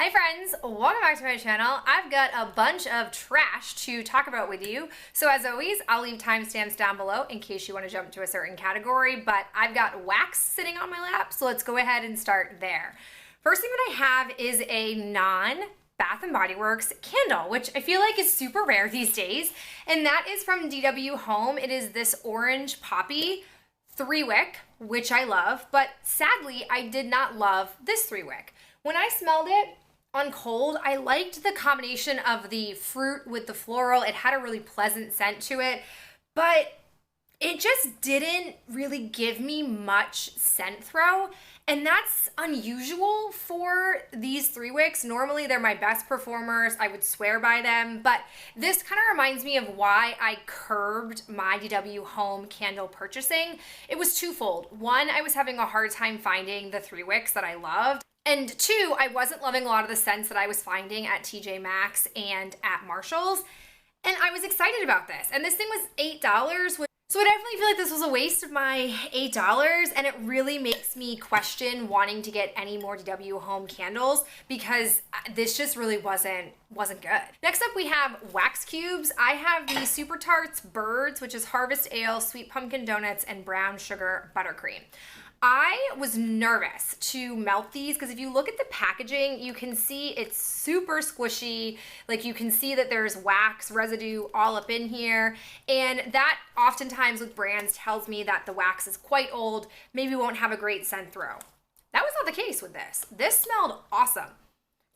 Hi friends, welcome back to my channel. I've got a bunch of trash to talk about with you. So as always, I'll leave timestamps down below in case you want to jump to a certain category, but I've got wax sitting on my lap, so let's go ahead and start there. First thing that I have is a Bath & Body Works candle, which I feel like is super rare these days, and that is from DW Home. It is this orange poppy 3-wick, which I love, but sadly, I did not love this 3-wick. When I smelled it on cold, I liked the combination of the fruit with the floral. It had a really pleasant scent to it, but it just didn't really give me much scent throw, and that's unusual for these 3-wicks. Normally, they're my best performers. I would swear by them, but this kind of reminds me of why I curbed my DW Home candle purchasing. It was twofold. One, I was having a hard time finding the 3-wicks that I loved. And two, I wasn't loving a lot of the scents that I was finding at TJ Maxx and at Marshall's. And I was excited about this. And this thing was $8, so I definitely feel like this was a waste of my $8. And it really makes me question wanting to get any more DW Home candles because this just really wasn't good. Next up, we have wax cubes. I have the Super Tarts Birds, which is Harvest Ale, Sweet Pumpkin Donuts, and Brown Sugar Buttercream. I was nervous to melt these because if you look at the packaging, you can see it's super squishy. Like you can see that there's wax residue all up in here. And that oftentimes with brands tells me that the wax is quite old, maybe won't have a great scent throw. That was not the case with this. This smelled awesome.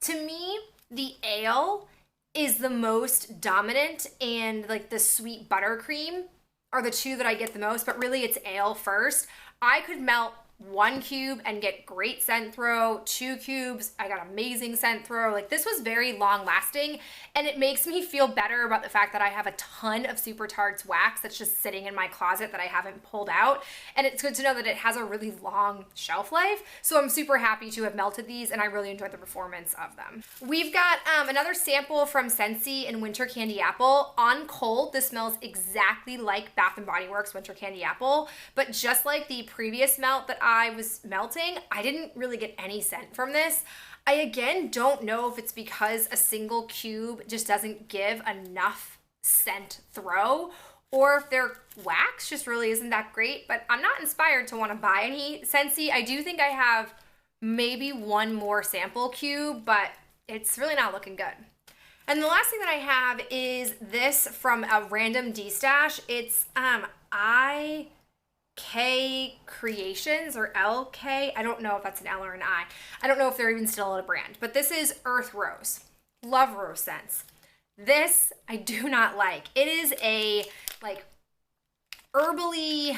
To me, the ale is the most dominant, and like the sweet buttercream are the two that I get the most, but really it's ale first. I could melt 1 cube and get great scent throw, 2 cubes, I got amazing scent throw. Like this was very long lasting, and it makes me feel better about the fact that I have a ton of Super Tarts wax that's just sitting in my closet that I haven't pulled out. And it's good to know that it has a really long shelf life. So I'm super happy to have melted these, and I really enjoyed the performance of them. We've got another sample from Scentsy in Winter Candy Apple. On cold, this smells exactly like Bath & Body Works Winter Candy Apple, but just like the previous melt that I was melting, I didn't really get any scent from this. I again don't know if it's because a single cube just doesn't give enough scent throw, or if their wax just really isn't that great, but I'm not inspired to want to buy any Scentsy. I do think I have maybe 1 more sample cube, but it's really not looking good. And the last thing that I have is this from a random D-stash. It's K Creations or LK. I don't know if that's an L or an I. I don't know if they're even still a brand, but this is Earth Rose. Love rose scents. This I do not like. It is a like herbally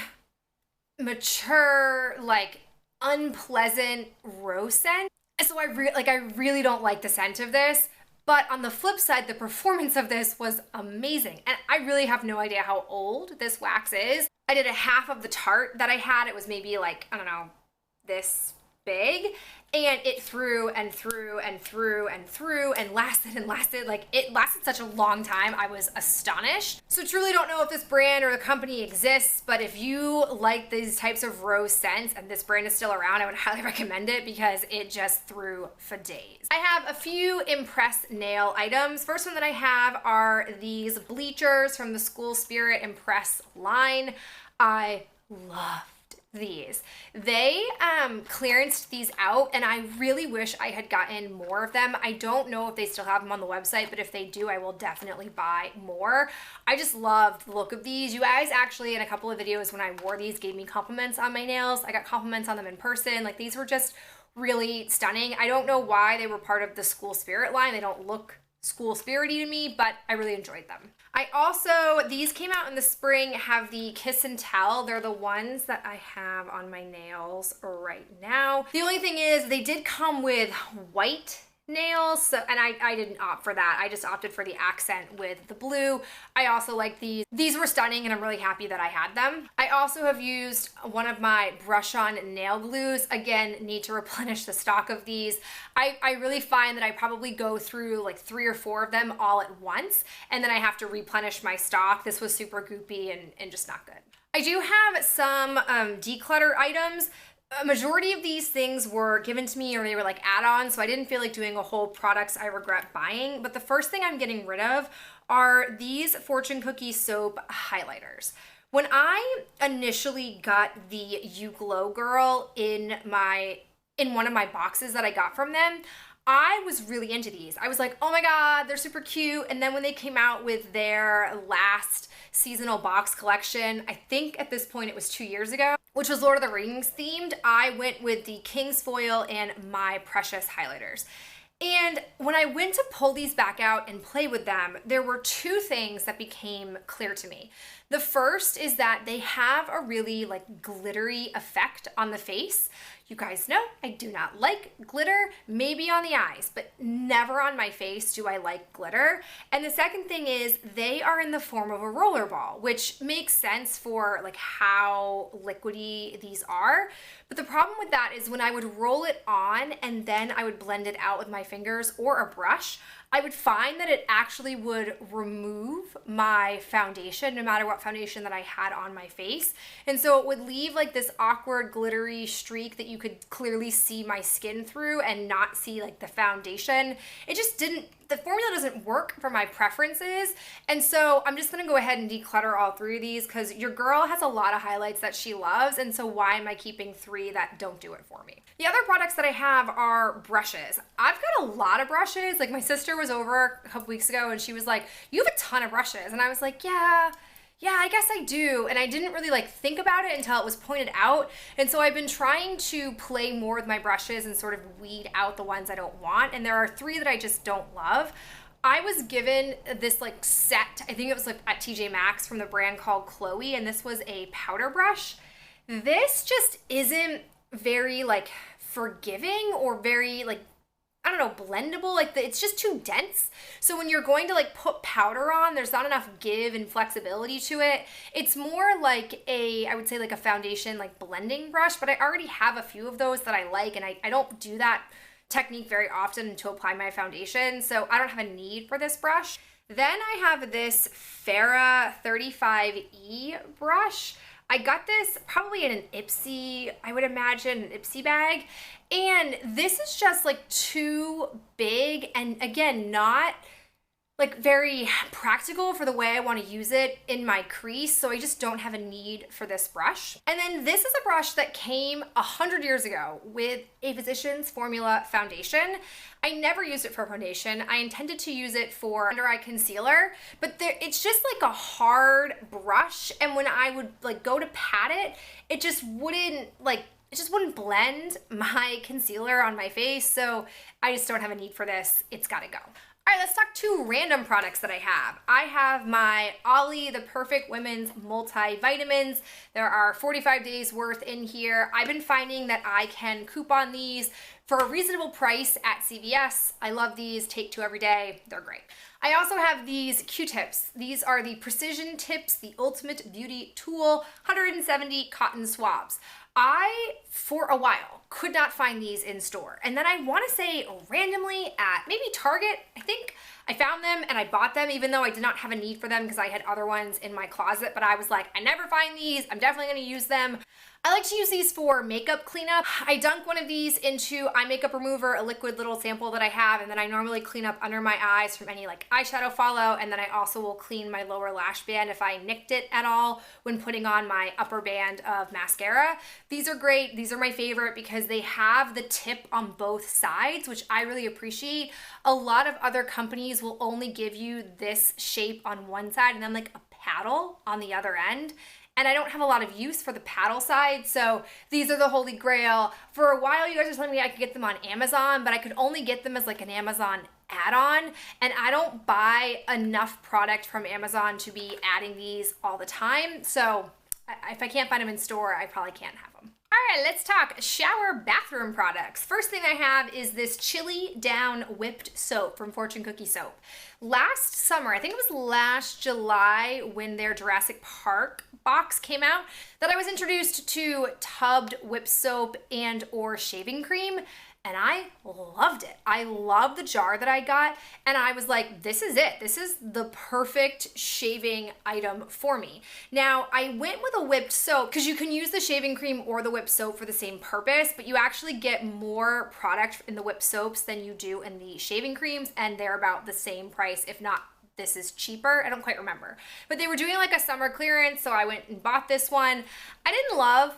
mature, like unpleasant rose scent. So I really don't like the scent of this. But on the flip side, the performance of this was amazing. And I really have no idea how old this wax is. I did a half of the tart that I had. It was maybe like, I don't know, this big. And it threw and threw and threw and threw and lasted. Like it lasted such a long time. I was astonished. So truly don't know if this brand or the company exists, but if you like these types of rose scents and this brand is still around, I would highly recommend it because it just threw for days. I have a few Impress nail items. First one that I have are these bleachers from the School Spirit Impress line. I loved these. They clearanced these out, and I really wish I had gotten more of them. I don't know if they still have them on the website, but if they do, I will definitely buy more. I just love the look of these. You guys actually in a couple of videos when I wore these gave me compliments on my nails. I got compliments on them in person. Like these were just really stunning. I don't know why they were part of the School Spirit line. They don't look school spirity to me, but I really enjoyed them. I also, these came out in the spring, have the Kiss and Tell. They're the ones that I have on my nails right now. The only thing is they did come with white nails, so, and I didn't opt for that. I just opted for the accent with the blue. I also like these. These were stunning, and I'm really happy that I had them. I also have used one of my brush-on nail glues. Again, need to replenish the stock of these. I really find that I probably go through like 3 or 4 of them all at once, and then I have to replenish my stock. This was super goopy and just not good. I do have some declutter items. A majority of these things were given to me or they were like add-ons, so I didn't feel like doing a whole products I regret buying. But the first thing I'm getting rid of are these Fortune Cookie Soap highlighters. When I initially got the You Glow Girl in one of my boxes that I got from them, I was really into these. I was like, oh my God, they're super cute. And then when they came out with their last seasonal box collection, I think at this point it was 2 years ago, which was Lord of the Rings themed, I went with the King's Foil and My Precious highlighters. And when I went to pull these back out and play with them, there were two things that became clear to me. The first is that they have a really like glittery effect on the face. You guys know I do not like glitter, maybe on the eyes, but never on my face do I like glitter. And the second thing is they are in the form of a roller ball, which makes sense for like how liquidy these are. But the problem with that is when I would roll it on and then I would blend it out with my fingers or a brush, I would find that it actually would remove my foundation, no matter what foundation that I had on my face. And so it would leave like this awkward glittery streak that you could clearly see my skin through and not see like the foundation. It just didn't, the formula doesn't work for my preferences. And so I'm just gonna go ahead and declutter all three of these because your girl has a lot of highlights that she loves. And so why am I keeping three that don't do it for me? The other products that I have are brushes. I've got a lot of brushes. Like my sister was over a couple weeks ago and she was like, you have a ton of brushes. And I was like, yeah, I guess I do. And I didn't really like think about it until it was pointed out. And so I've been trying to play more with my brushes and sort of weed out the ones I don't want. And there are three that I just don't love. I was given this like set, I think it was like at TJ Maxx from the brand called Chloe, and this was a powder brush. This just isn't very like forgiving or very like, I don't know, blendable. Like it's just too dense. So when you're going to like put powder on, there's not enough give and flexibility to it. It's more like I would say like a foundation like blending brush, but I already have a few of those that I like, and I don't do that technique very often to apply my foundation. So I don't have a need for this brush. Then I have this Farrah 35E brush. I got this probably in an Ipsy, I would imagine, an Ipsy bag. And this is just like too big and again, not like very practical for the way I want to use it in my crease. So I just don't have a need for this brush. And then this is a brush that came 100 years ago with a Physicians Formula foundation. I never used it for foundation. I intended to use it for under eye concealer, but it's just like a hard brush. And when I would like go to pat it, it just wouldn't blend my concealer on my face. So I just don't have a need for this. It's gotta go. All right, let's talk two random products that I have. I have my Ollie the Perfect Women's Multivitamins. There are 45 days worth in here. I've been finding that I can coupon these for a reasonable price at CVS. I love these, take two every day, they're great. I also have these Q-tips. These are the Precision Tips, the Ultimate Beauty Tool, 170 cotton swabs. I, for a while, could not find these in store. And then I want to say randomly at maybe Target, I think I found them and I bought them even though I did not have a need for them because I had other ones in my closet, but I was like, I never find these, I'm definitely going to use them. I like to use these for makeup cleanup. I dunk one of these into eye makeup remover, a liquid little sample that I have, and then I normally clean up under my eyes from any like eyeshadow fallout, and then I also will clean my lower lash band if I nicked it at all when putting on my upper band of mascara. These are great. These are my favorite because they have the tip on both sides, which I really appreciate. A lot of other companies will only give you this shape on one side and then like a paddle on the other end. And I don't have a lot of use for the paddle side, so these are the holy grail. For a while, you guys were telling me I could get them on Amazon, but I could only get them as like an Amazon add-on, and I don't buy enough product from Amazon to be adding these all the time, so if I can't find them in store, I probably can't have them. All right, let's talk shower bathroom products. First thing I have is this Chili Down Whipped Soap from Fortune Cookie Soap. Last summer, I think it was last July when their Jurassic Park box came out, that I was introduced to tubbed whipped soap and or shaving cream. and I loved it. I loved the jar that I got, and I was like, this is it. This is the perfect shaving item for me. Now, I went with a whipped soap because you can use the shaving cream or the whipped soap for the same purpose, but you actually get more product in the whipped soaps than you do in the shaving creams, and they're about the same price, if not this is cheaper. I don't quite remember. But they were doing like a summer clearance, so I went and bought this one. I didn't love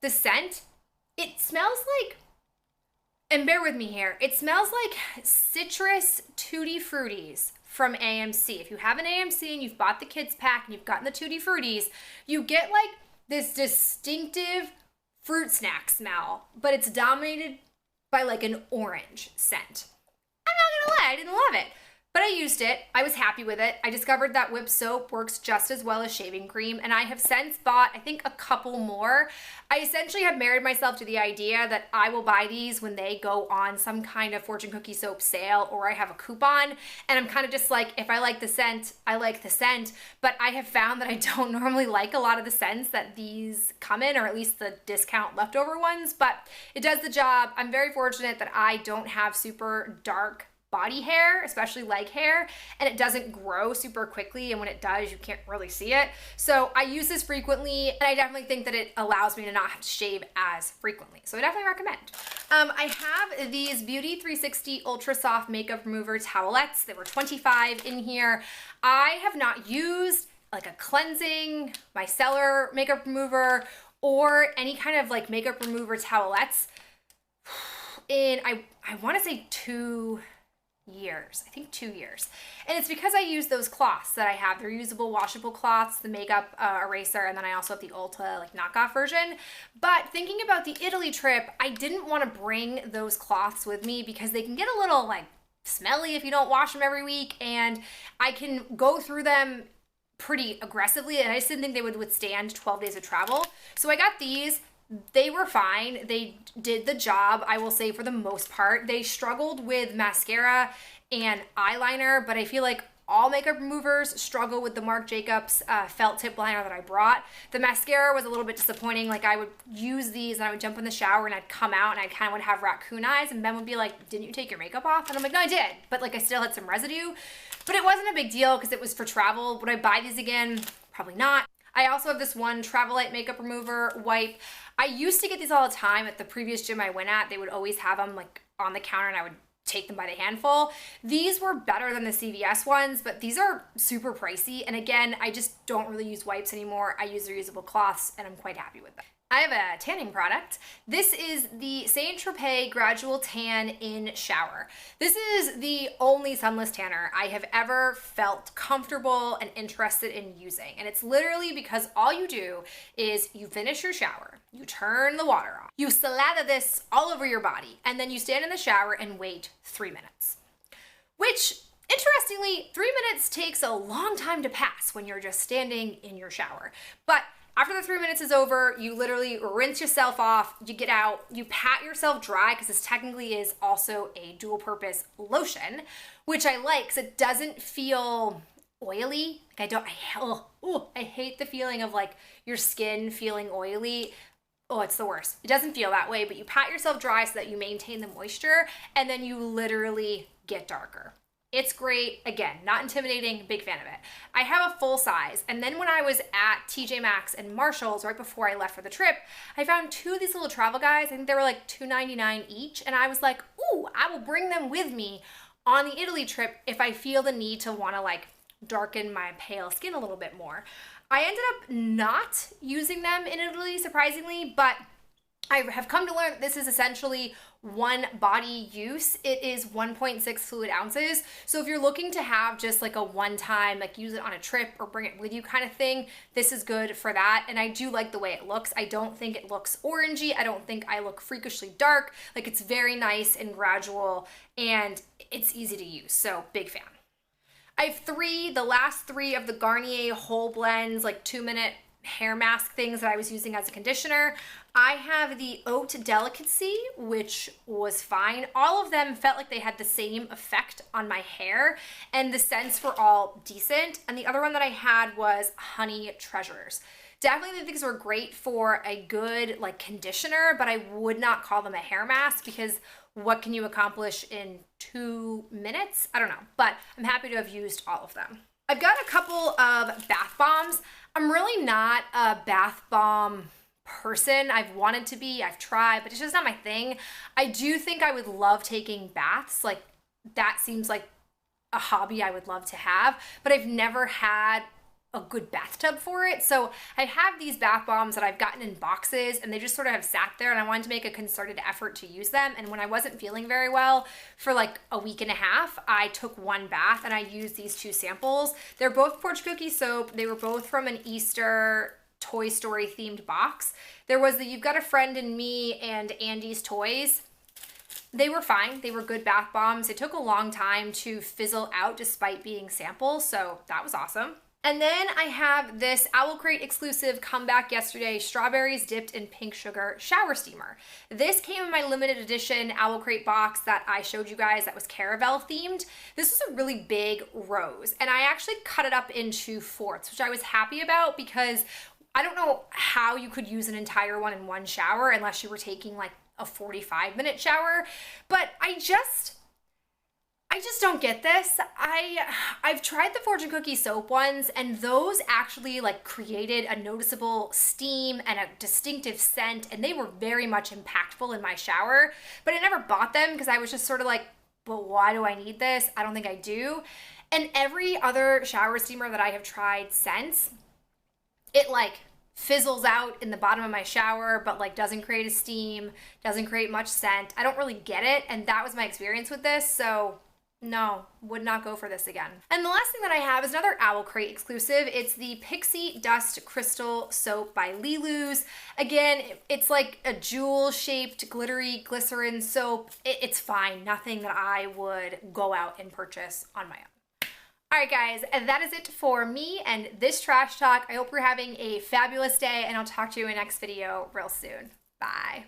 the scent. It smells like, and bear with me here, it smells like citrus Tutti Fruttis from AMC. If you have an AMC and you've bought the kids pack and you've gotten the Tutti Fruttis, you get like this distinctive fruit snack smell, but it's dominated by like an orange scent. I'm not gonna lie, I didn't love it. But I used it. I was happy with it. I discovered that whipped soap works just as well as shaving cream, and I have since bought, I think, a couple more. I essentially have married myself to the idea that I will buy these when they go on some kind of fortune cookie soap sale or I have a coupon, and I'm kind of just like, if I like the scent, I like the scent, but I have found that I don't normally like a lot of the scents that these come in, or at least the discount leftover ones, but it does the job. I'm very fortunate that I don't have super dark body hair, especially leg hair, and it doesn't grow super quickly, and when it does, you can't really see it. So I use this frequently, and I definitely think that it allows me to not have to shave as frequently. So I definitely recommend. I have these Beauty 360 Ultra Soft Makeup Remover Towelettes. There were 25 in here. I have not used like a cleansing, micellar makeup remover, or any kind of like makeup remover towelettes in, I want to say 2 years. I think 2 years. And it's because I use those cloths that I have. They're usable, washable cloths, the makeup eraser, and then I also have the Ulta like knockoff version. But thinking about the Italy trip, I didn't want to bring those cloths with me because they can get a little like smelly if you don't wash them every week, and I can go through them pretty aggressively, and I just didn't think they would withstand 12 days of travel. So I got these. They were fine. They did the job, I will say, for the most part. They struggled with mascara and eyeliner, but I feel like all makeup removers struggle with the Marc Jacobs felt tip liner that I brought. The mascara was a little bit disappointing. Like, I would use these and I would jump in the shower and I'd come out and I kind of would have raccoon eyes, and Ben would be like, didn't you take your makeup off? And I'm like, no, I did. But like, I still had some residue. But it wasn't a big deal because it was for travel. Would I buy these again? Probably not. I also have this one Travelite makeup remover wipe. I used to get these all the time at the previous gym I went at. They would always have them like on the counter, and I would take them by the handful. These were better than the CVS ones, but these are super pricey. And again, I just don't really use wipes anymore. I use reusable cloths, and I'm quite happy with them. I have a tanning product. This is the Saint Tropez Gradual Tan in Shower. This is the only sunless tanner I have ever felt comfortable and interested in using. And it's literally because all you do is you finish your shower, you turn the water off, you slather this all over your body, and then you stand in the shower and wait 3 minutes. Which, interestingly, 3 minutes takes a long time to pass when you're just standing in your shower. But after the 3 minutes is over, you literally rinse yourself off, you get out, you pat yourself dry, because this technically is also a dual purpose lotion, which I like because it doesn't feel oily. Like I hate the feeling of like your skin feeling oily. Oh, it's the worst. It doesn't feel that way, but you pat yourself dry so that you maintain the moisture, and then you literally get darker. It's great. Again, not intimidating, big fan of it. I have a full size, and then when I was at TJ Maxx and Marshall's right before I left for the trip, I found 2 of these little travel guys. I think they were like $2.99 each, and I was like, ooh, I will bring them with me on the Italy trip if I feel the need to want to like darken my pale skin a little bit more. I ended up not using them in Italy, surprisingly, but I have come to learn that this is essentially one body use. It is 1.6 fluid ounces. So if you're looking to have just like a one-time, like use it on a trip or bring it with you kind of thing, this is good for that. And I do like the way it looks. I don't think it looks orangey. I don't think I look freakishly dark. Like, it's very nice and gradual, and it's easy to use. So big fan. I have the last 3 of the Garnier Whole Blends, like 2-minute hair mask things that I was using as a conditioner. I have the Oat Delicacy, which was fine. All of them felt like they had the same effect on my hair, and the scents were all decent. And the other one that I had was Honey Treasures. Definitely think these were great for a good like conditioner, but I would not call them a hair mask, because what can you accomplish in 2 minutes? I don't know, but I'm happy to have used all of them. I've got a couple of bath bombs. I'm really not a bath bomb person. I've wanted to be, I've tried, but it's just not my thing. I do think I would love taking baths. Like, that seems like a hobby I would love to have, but I've never had a good bathtub for it. So I have these bath bombs that I've gotten in boxes, and they just sort of have sat there, and I wanted to make a concerted effort to use them. And when I wasn't feeling very well for like a week and a half, I took one bath and I used these 2 samples. They're both Porch Cookie soap. They were both from an Easter Toy Story themed box. There was the You've Got a Friend in Me and Andy's Toys. They were fine. They were good bath bombs. It took a long time to fizzle out despite being samples, so that was awesome. And then I have this Owl Crate exclusive Comeback Yesterday Strawberries Dipped in Pink Sugar Shower Steamer. This came in my limited edition Owl Crate box that I showed you guys that was Caravelle themed. This was a really big rose, and I actually cut it up into 4ths, which I was happy about because I don't know how you could use an entire one in one shower unless you were taking like a 45-minute shower, but I just don't get this. I've tried the Fortune Cookie soap ones, and those actually like created a noticeable steam and a distinctive scent, and they were very much impactful in my shower, but I never bought them because I was just sort of like, but why do I need this? I don't think I do. And every other shower steamer that I have tried since, it like fizzles out in the bottom of my shower, but like doesn't create a steam, doesn't create much scent. I don't really get it, and that was my experience with this, so no, would not go for this again. And the last thing that I have is another Owl Crate exclusive. It's the Pixie Dust Crystal Soap by Lilu's. Again, it's like a jewel-shaped glittery glycerin soap. It's fine, nothing that I would go out and purchase on my own. All right, guys, that is it for me and this trash talk. I hope you're having a fabulous day, and I'll talk to you in the next video real soon. Bye.